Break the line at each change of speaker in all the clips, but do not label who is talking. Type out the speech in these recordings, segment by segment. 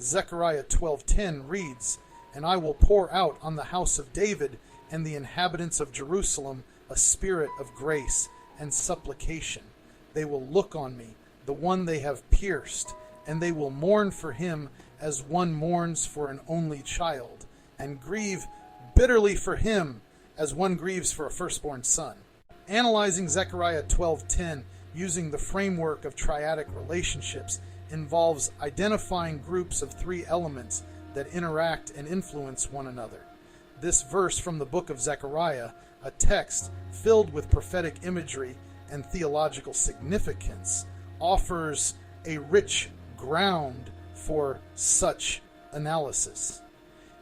Zechariah 12:10 reads, "And I will pour out on the house of David and the inhabitants of Jerusalem a spirit of grace and supplication. They will look on me, the one they have pierced, and they will mourn for him as one mourns for an only child, and grieve bitterly for him as one grieves for a firstborn son." Analyzing Zechariah 12:10 using the framework of triadic relationships involves identifying groups of three elements that interact and influence one another. This verse from the book of Zechariah, a text filled with prophetic imagery and theological significance, offers a rich ground for such analysis.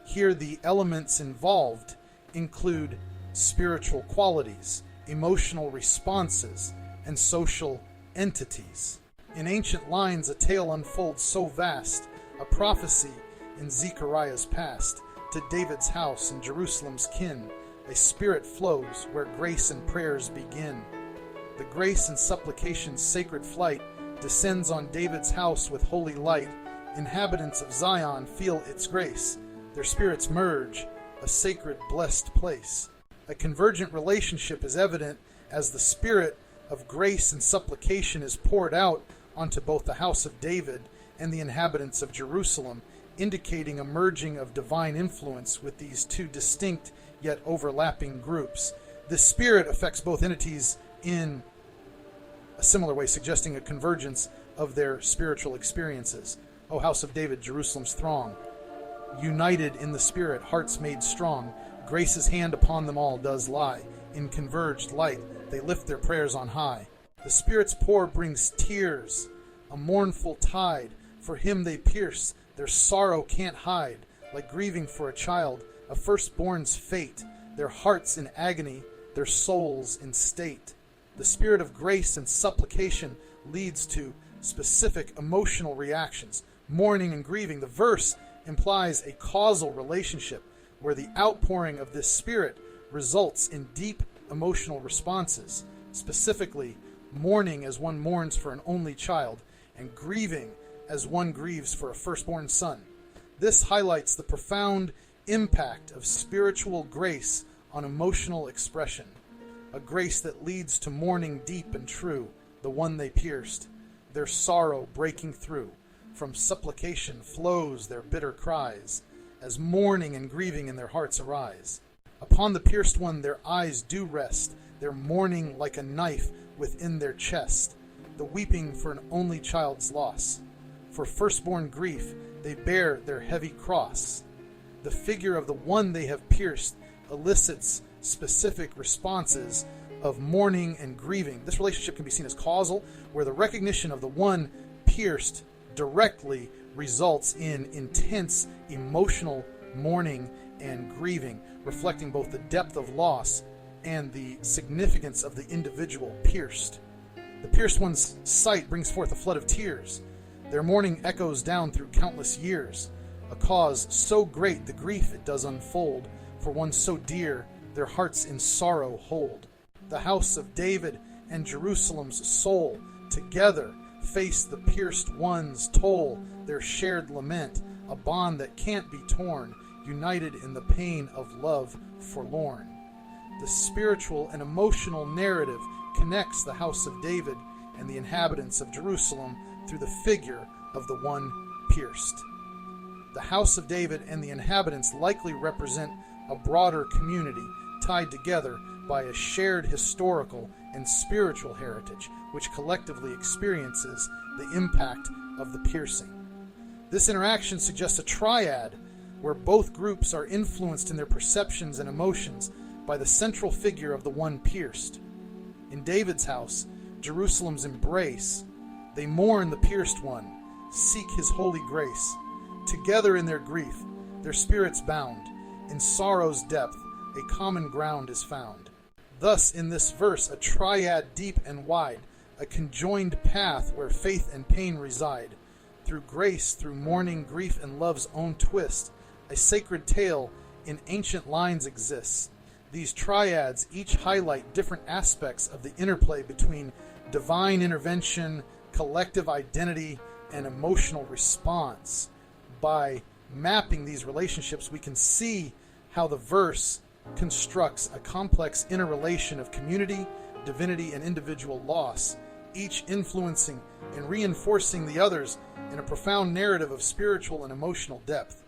Here, the elements involved include spiritual qualities, emotional responses, and social entities. In ancient lines, a tale unfolds so vast, a prophecy in Zechariah's past, to David's house and Jerusalem's kin, a spirit flows where grace and prayers begin. The grace and supplication's sacred flight descends on David's house with holy light. Inhabitants of Zion feel its grace. Their spirits merge, a sacred, blessed place. A convergent relationship is evident as the spirit of grace and supplication is poured out onto both the house of David and the inhabitants of Jerusalem, indicating a merging of divine influence with these two distinct yet overlapping groups. This spirit affects both entities in a similar way, suggesting a convergence of their spiritual experiences. O house of David, Jerusalem's throng, united in the spirit, hearts made strong, grace's hand upon them all does lie. In converged light, they lift their prayers on high. The Spirit's pour brings tears, a mournful tide. For him they pierce, their sorrow can't hide. Like grieving for a child, a firstborn's fate. Their hearts in agony, their souls in state. The spirit of grace and supplication leads to specific emotional reactions, mourning and grieving. The verse implies a causal relationship where the outpouring of this spirit results in deep emotional responses, specifically mourning as one mourns for an only child, and grieving as one grieves for a firstborn son. This highlights the profound impact of spiritual grace on emotional expression, a grace that leads to mourning deep and true, the one they pierced, their sorrow breaking through. From supplication flows their bitter cries, as mourning and grieving in their hearts arise. Upon the pierced one their eyes do rest, their mourning like a knife within their chest, the weeping for an only child's loss. For firstborn grief they bear their heavy cross. The figure of the one they have pierced elicits specific responses of mourning and grieving. This relationship can be seen as causal, where the recognition of the one pierced directly results in intense emotional mourning and grieving, reflecting both the depth of loss and the significance of the individual pierced. The pierced one's sight brings forth a flood of tears. Their mourning echoes down through countless years, a cause so great the grief it does unfold, for one so dear their hearts in sorrow hold. The house of David and Jerusalem's soul together face the pierced one's toll, their shared lament, a bond that can't be torn, united in the pain of love forlorn. The spiritual and emotional narrative connects the house of David and the inhabitants of Jerusalem through the figure of the one pierced. The house of David and the inhabitants likely represent a broader community tied together by a shared historical and spiritual heritage, which collectively experiences the impact of the piercing. This interaction suggests a triad where both groups are influenced in their perceptions and emotions by the central figure of the one pierced. In David's house, Jerusalem's embrace, they mourn the pierced one, seek his holy grace. Together in their grief, their spirits bound, in sorrow's depth, a common ground is found. Thus, in this verse, a triad deep and wide, a conjoined path where faith and pain reside. Through grace, through mourning, grief, and love's own twist, a sacred tale in ancient lines exists. These triads each highlight different aspects of the interplay between divine intervention, collective identity, and emotional response. by mapping these relationships, we can see how the verse constructs a complex interrelation of community, divinity, and individual loss, each influencing and reinforcing the others in a profound narrative of spiritual and emotional depth.